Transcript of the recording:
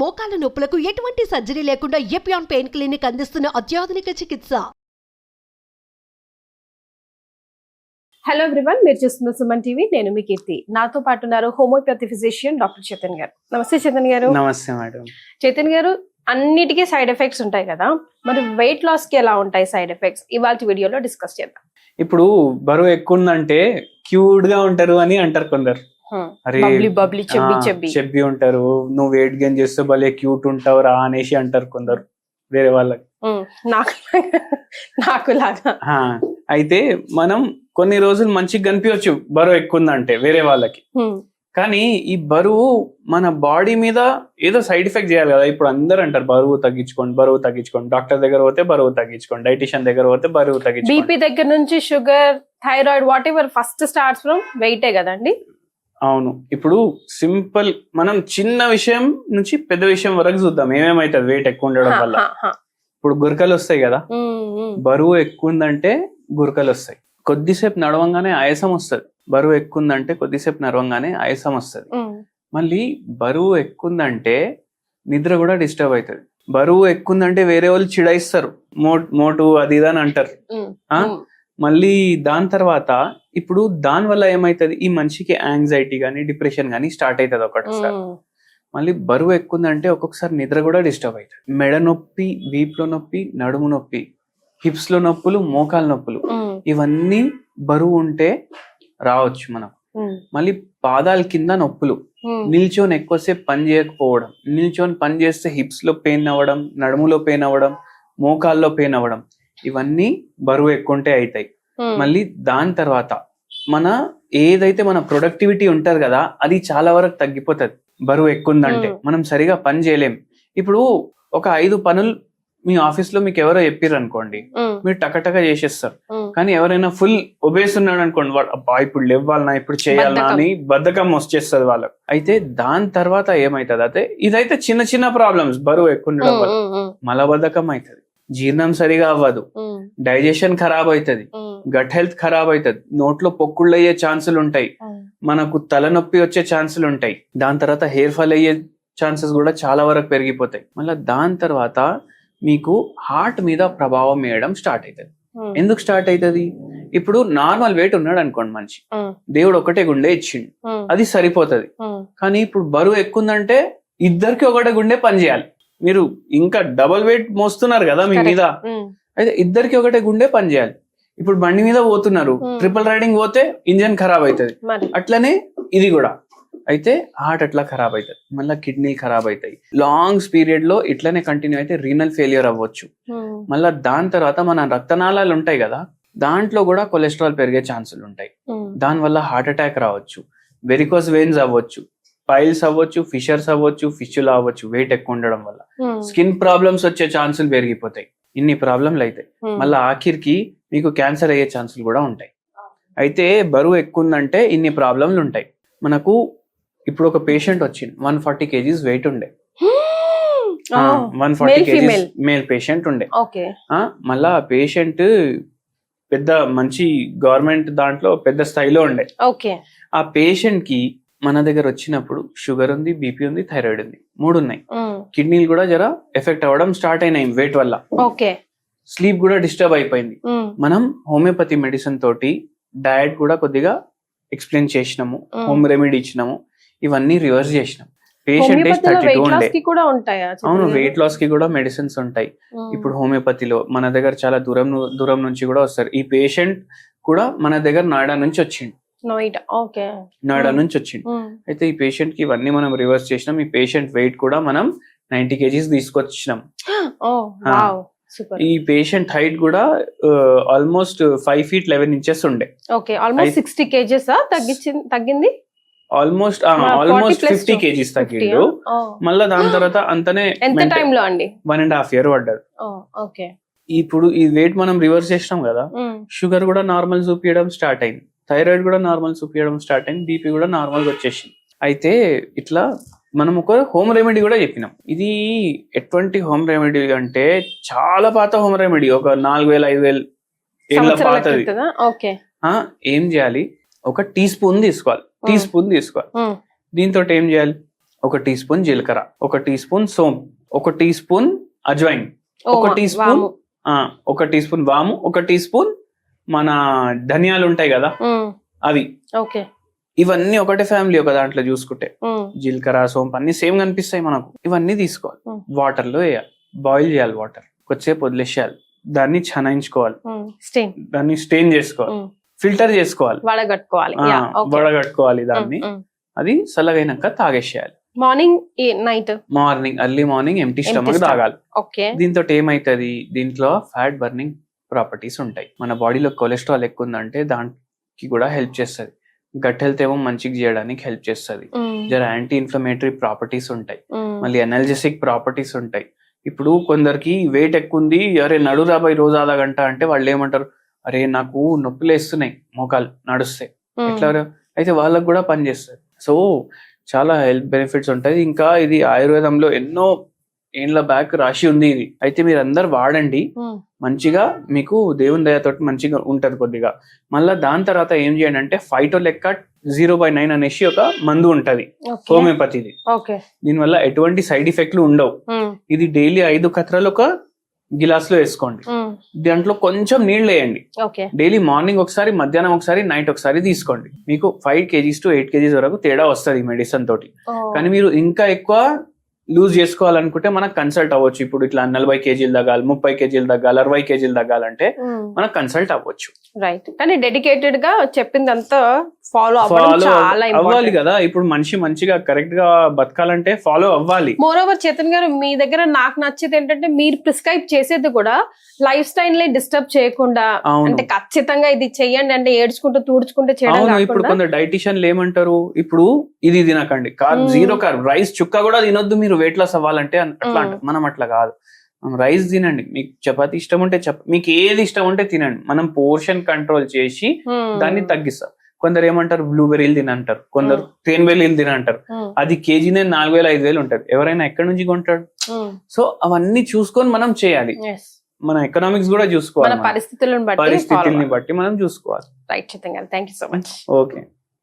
మోకాల నొప్పులకు ఎటువంటి సర్జరీ లేకుండా ఎపియాన్ పెయిన్ క్లినిక్ అందిస్తున్న అత్యాధునిక చికిత్స. హలో ఎవ్రీవన్, మీరు చూస్తున్న సుమన్ టీవీ. నేను మీ కీర్తి. నాతో పాటు ఉన్నారు హోమియోపతి ఫిజిషియన్ డాక్టర్ చైతన్ గారు. నమస్తే చైతన్ గారు. నమస్తే మేడం. చైతన్ గారు, అన్నిటికీ సైడ్ ఎఫెక్ట్స్ ఉంటాయి కదా, మరి వెయిట్ లాస్ కి ఎలా ఉంటాయి సైడ్ ఎఫెక్ట్స్? ఇవాళ వీడియోలో డిస్కస్ చేద్దాం. ఇప్పుడు బరువు ఎక్కువ ఉందంటే క్యూట్ గా ఉంటారు అని అంటారు కొందరు. అరే చెబ్బి ఉంటారు, నువ్వు వెయిట్ గెయిన్ చేస్తే భలే క్యూట్ ఉంటావు రా అనేసి అంటారు కొందరు వేరే వాళ్ళకి. నాకు లాగా అయితే మనం కొన్ని రోజులు మంచిగా కనిపించవచ్చు బరువు ఎక్కువ ఉందంటే వేరే వాళ్ళకి, కానీ ఈ బరువు మన బాడీ మీద ఏదో సైడ్ ఎఫెక్ట్ చేయాలి కదా. ఇప్పుడు అందరు అంటారు బరువు తగ్గించుకోండి, డాక్టర్ దగ్గర పోతే బరువు తగ్గించుకోండి, డైటిషియన్ దగ్గర పోతే బరువు తగ్గించుకోండి. బీపీ దగ్గర నుంచి sugar, thyroid, whatever first starts from వెయిటే కదండి. అవును, ఇప్పుడు సింపుల్ మనం చిన్న విషయం నుంచి పెద్ద విషయం వరకు చూద్దాం ఏమేమైతుంది వెయిట్ ఎక్కువ ఉండడం వల్ల. ఇప్పుడు గురకలు వస్తాయి కదా, బరువు ఎక్కువ ఉందంటే గురకలు వస్తాయి. కొద్దిసేపు నడవంగానే ఆయాసం వస్తుంది. బరువు ఎక్కువ ఉందంటే కొద్దిసేపు నడవంగానే ఆయాసం వస్తుంది. మళ్ళీ బరువు ఎక్కువ ఉందంటే నిద్ర కూడా డిస్టర్బ్ అవుతుంది. బరువు ఎక్కువ ఉందంటే వేరే వాళ్ళు చిడాయిస్తారు, మోటు అది ఇది అని అంటారు. మళ్ళీ దాని తర్వాత ఇప్పుడు దాని వల్ల ఏమైతుంది, ఈ మనిషికి యాంగ్జైటీ గానీ డిప్రెషన్ గానీ స్టార్ట్ అవుతుంది ఒకటిసారి. మళ్ళీ బరువు ఎక్కువ ఉందంటే ఒక్కొక్కసారి నిద్ర కూడా డిస్టర్బ్ అవుతుంది. మెడ నొప్పి, వీపులో నొప్పి, నడుము నొప్పి, హిప్స్ లో నొప్పులు, మోకాలు నొప్పులు, ఇవన్నీ బరువు ఉంటే రావచ్చు మనకు. మళ్ళీ పాదాల కింద నొప్పులు, నిల్చొని ఎక్కువసేపు పని చేయకపోవడం, నిల్చొని పని చేస్తే హిప్స్ లో పెయిన్ అవ్వడం, నడుములో పెయిన్ అవ్వడం, మోకాల్లో పెయిన్ అవ్వడం, ఇవన్నీ బరువు ఎక్కువ ఉంటే అవుతాయి. మళ్ళీ దాని తర్వాత మన ఏదైతే మన ప్రొడక్టివిటీ ఉంటది కదా, అది చాలా వరకు తగ్గిపోతుంది. బరువు ఎక్కువ ఉందంటే మనం సరిగా పని చేయలేం. ఇప్పుడు ఒక 5 పనులు మీ ఆఫీస్ లో మీకు ఎవరో చెప్పారు అనుకోండి, మీరు టకటక చేసేస్తారు. కానీ ఎవరైనా ఫుల్ ఒబేస్ ఉన్నాడు అనుకోండి, అబ్బా ఇప్పుడు లేవాలనా, ఇప్పుడు చేయాలనా అని బద్ధకం వచ్చేస్తుంది వాళ్ళకు. అయితే దాని తర్వాత ఏమైతుంది అంటే, ఇదైతే చిన్న చిన్న ప్రాబ్లమ్స్, బరువు ఎక్కువ ఉండడం వల్ల మలబద్ధకం అవుతుంది, జీర్ణం సరిగా అవ్వదు, డైజెషన్ ఖరాబ్ అవుతుంది, గట్ హెల్త్ ఖరాబ్ అవుతుంది, నోట్లో పొక్కుళ్ళు అయ్యే ఛాన్సులు ఉంటాయి, మనకు తలనొప్పి వచ్చే ఛాన్సులు ఉంటాయి, దాని తర్వాత హెయిర్ ఫాల్ అయ్యే ఛాన్సెస్ కూడా చాలా వరకు పెరిగిపోతాయి. మళ్ళీ దాని తర్వాత మీకు హార్ట్ మీద ప్రభావం వేయడం స్టార్ట్ అవుతుంది. ఎందుకు స్టార్ట్ అవుతుంది? ఇప్పుడు నార్మల్ వెయిట్ ఉన్నాడు అనుకోండి మనిషి, దేవుడు ఒకటే గుండె ఇచ్చిండు, అది సరిపోతుంది. కానీ ఇప్పుడు బరువు ఎక్కువ ఉందంటే ఇద్దరికి ఒకటే గుండె పని చేయాలి. మీరు ఇంకా డబల్ వెయిట్ మోస్తున్నారు కదా మీ మీద, అయితే ఇద్దరికి ఒకటే గుండె పని చేయాలి. ఇప్పుడు బండి మీద పోతున్నారు, ట్రిపుల్ రైడింగ్ పోతే ఇంజన్ ఖరాబ్ అవుతుంది, అట్లనే ఇది కూడా. అయితే హార్ట్ అట్లా ఖరాబ్ అవుతుంది, మళ్ళీ కిడ్నీ ఖరాబ్ అవుతాయి. లాంగ్ పీరియడ్ లో ఇట్లనే కంటిన్యూ అయితే రీనల్ ఫెయిల్యూర్ అవ్వచ్చు. మళ్ళీ దాని తర్వాత మన రక్తనాళాలు ఉంటాయి కదా, దాంట్లో కూడా కొలెస్ట్రాల్ పెరిగే ఛాన్సులు ఉంటాయి. దాని వల్ల హార్ట్ అటాక్ రావచ్చు, వెరికోస్ వెయిన్స్ అవ్వచ్చు, పైల్స్ అవ్వచ్చు, ఫిషర్స్ అవ్వచ్చు, ఫిష్యులా అవ్వచ్చు వెయిట్ ఎక్కువ ఉండడం వల్ల. స్కిన్ ప్రాబ్లమ్స్ వచ్చే ఛాన్సులు పెరిగిపోతాయి. ఇన్ని ప్రాబ్లంలు అవుతాయి. మళ్ళీ ఆఖరికి మీకు క్యాన్సర్ అయ్యే ఛాన్సులు కూడా ఉంటాయి. అయితే బరువు ఎక్కువ ఉందంటే ఇన్ని ప్రాబ్లంలు ఉంటాయి. మనకు ఇప్పుడు ఒక పేషెంట్ వచ్చింది, 140 kgs వెయిట్ ఉండే, 140 kgs మేల్ పేషెంట్ ఉండే. మళ్ళా ఆ పేషెంట్ పెద్ద మంచి గవర్నమెంట్ దాంట్లో పెద్ద స్థాయిలో ఉండే. ఆ పేషెంట్ కి మన దగ్గర వచ్చినప్పుడు షుగర్ ఉంది, బీపీ ఉంది, థైరాయిడ్ ఉంది, 3 ఉన్నాయి. కిడ్నీలు కూడా జర ఎఫెక్ట్ అవ్వడం స్టార్ట్ అయినాయి వెయిట్ వల్ల. స్లీప్ కూడా డిస్టర్బ్ అయిపోయింది. మనం హోమియోపతి మెడిసిన్ తోటి డయట్ కూడా కొద్దిగా ఎక్స్ప్లెయిన్ చేసినాము, హోమ్ రెమెడీ ఇచ్చినాము, ఇవన్నీ రివర్స్ చేసినాం. పేషెంట్ ఏజ్ 32 ఉండే. అవును, వెయిట్ లాస్ కి కూడా మెడిసిన్స్ ఉంటాయి. ఇప్పుడు హోమియోపతిలో మన దగ్గర చాలా దూరం నుంచి కూడా వస్తారు. ఈ పేషెంట్ కూడా మన దగ్గర నోయిడా నుంచి వచ్చిండు. అయితే ఈ పేషెంట్ కి ఇవన్నీ మనం రివర్స్ చేసినాం. ఈ పేషెంట్ వెయిట్ కూడా మనం 90 kgs తీసుకొచ్చినాం. ఈ పేషెంట్ హైట్ కూడా ఆల్మోస్ట్ 5 feet 11 inches ఉండే. 60 kgs తగ్గింది, ఆల్మోస్ట్ 50 kgs తగ్గిండు. మళ్ళీ దాని తర్వాత అంతనే 1.5 year పడ్డది. ఇప్పుడు ఈ వెయిట్ మనం రివర్స్ చేసినాం కదా, షుగర్ కూడా నార్మల్ చూపించడం స్టార్ట్ అయింది, థైరాయిడ్ కూడా నార్మల్ చూపించడం స్టార్ట్ అయింది, బీపీ కూడా నార్మల్ గా వచ్చేసింది. అయితే ఇట్లా మనం ఒక హోమ్ రెమెడీ కూడా చెప్పినాం. ఇది ఎటువంటి హోమ్ రెమెడీ అంటే చాలా పాత హోమ్ రెమెడీ, ఒక 4000-5000 ఏళ్ళ పాతది. ఏం చేయాలి, ఒక టీ స్పూన్ తీసుకోవాలి. దీంతో ఏం చేయాలి, 1 టీ స్పూన్ జీలకర్ర, 1 టీ స్పూన్ సోంపు, 1 టీ స్పూన్ అజ్వైన్, 1 టీ స్పూన్ 1 టీ స్పూన్ వాము, 1 టీ స్పూన్ మన ధనియాలు ఉంటాయి కదా అవి. ఓకే, ఇవన్నీ ఒకటే ఫ్యామిలీ ఒక దాంట్లో చూసుకుంటే. జీలకర్ర సోంపు అన్ని సేమ్ కనిపిస్తాయి మనకు. ఇవన్నీ తీసుకోవాలి, వాటర్ లో వేయాలి, బాయిల్ చేయాలి, వాటర్ కొద్దిసేపు వదిలేసేయాలి, దాన్ని చనాయించుకోవాలి, దాన్ని స్టెయిన్ చేసుకోవాలి, ఫిల్టర్ చేసుకోవాలి, వడగట్టుకోవాలి దాన్ని. అది చల్లగైనాక తాగేసేయాలి. Morning night, early morning empty stomach తాగాలి. దీంతో ఏమైతుంది, దీంట్లో ఫ్యాట్ బర్నింగ్ ప్రాపర్టీస్ ఉంటాయి. మన బాడీలో కొలెస్ట్రాల్ ఎక్కువ ఉందంటే దానికి కూడా హెల్ప్ చేస్తుంది. గట్ హెల్త్ ఏమో మంచిగా చేయడానికి హెల్ప్ చేస్తుంది. జర యాంటీ ఇన్ఫ్లమేటరీ ప్రాపర్టీస్ ఉంటాయి, మళ్ళీ ఎనర్జెటిక్ ప్రాపర్టీస్ ఉంటాయి. ఇప్పుడు కొందరికి వెయిట్ ఎక్కువ ఉంది, అరే నడురా బై రోజు ఆధా గంట అంటే వాళ్ళు ఏమంటారు, అరే నాకు నొప్పులు వేస్తున్నాయి మోకాలు నడుస్తే, ఎట్లా అయితే వాళ్ళకు కూడా పనిచేస్తుంది. సో చాలా హెల్త్ బెనిఫిట్స్ ఉంటాయి. ఇంకా ఇది ఆయుర్వేదంలో ఎన్నో ఏండ్ల బ్యాక్ రాసి ఉంది ఇది. అయితే మీరు అందరు వాడండి, మంచిగా మీకు దేవుని దయతోటి మంచిగా ఉంటది కొద్దిగా. మళ్ళా దాని తర్వాత ఏం చేయండి అంటే ఫైటో లెక్క 0/9 అనేసి ఒక మందు ఉంటది హోమియోపతిది. దీనివల్ల ఎటువంటి సైడ్ ఎఫెక్ట్లు ఉండవు. ఇది డైలీ 5 కత్రాలు ఒక గిలాస్ లో వేసుకోండి, దాంట్లో కొంచెం నీళ్ళు వేయండి. డైలీ మార్నింగ్ ఒకసారి, మధ్యాహ్నం ఒకసారి, నైట్ ఒకసారి తీసుకోండి. మీకు 5 kgs to 8 kgs వరకు తేడా వస్తుంది మెడిసిన్ తోటి. కానీ మీరు ఇంకా ఎక్కువ లూజ్ చేసుకోవాలనుకుంటే మనకు కన్సల్ట్ అవ్వచ్చు. ఇప్పుడు ఇట్లా 40 kgs తగ్గాలి, 30 kgs తగ్గాలి, 60 kgs తగ్గాలంటే మనకు కన్సల్ట్ అవ్వచ్చు. రైట్, కానీ డెడికేటెడ్ గా చెప్పిందంతా ఫాలో అవ్వాలి కదా. ఇప్పుడు మనిషి మంచిగా కరెక్ట్ గా బతకాలంటే ఫాలో అవ్వాలి. మోర్ ఓవర్ చేతన్ గారు, మీ దగ్గర నాకు నచ్చేది ఏంటంటే మీరు ప్రిస్క్రైబ్ చేసేది కూడా లైఫ్ స్టైల్ ని డిస్టర్బ్ చేయకుండా, అంటే ఖచ్చితంగా ఇది చెయ్యండి అంటే ఏడ్చుకుంటూ తూడ్చుకుంటూ చేయడం. ఇప్పుడు కొందరు డైటీషియన్లు ఏమంటారు, ఇప్పుడు ఇది తినకండి, కార్బ్, 0 కార్బ్, రైస్ చుక్క కూడా తినొద్దు మీరు వెయిట్ లాస్ అవ్వాలంటే అట్లా అంటారు. మనం అట్లా కాదు, రైస్ తినండి, మీకు చపాతి ఇష్టం ఉంటే మీకు ఏది ఇష్టం ఉంటే తినండి. మనం పోర్షన్ కంట్రోల్ చేసి దాన్ని తగ్గిస్తాం. కొందరు ఏమంటారు బ్లూబెర్రీలు తినంటారు, కొందరు తేనెబెర్రీలు తినంటారు. అది కేజీనే 4,000-5,000 ఉంటది. ఎవరైనా ఎక్కడి నుంచి కొంటాడు? సో అవన్నీ చూసుకొని మనం చేయాలి. మన ఎకనామిక్స్ కూడా చూసుకోవాలి, పరిస్థితుల్ని బట్టి మనం చూసుకోవాలి. Right, thank you so much. Okay.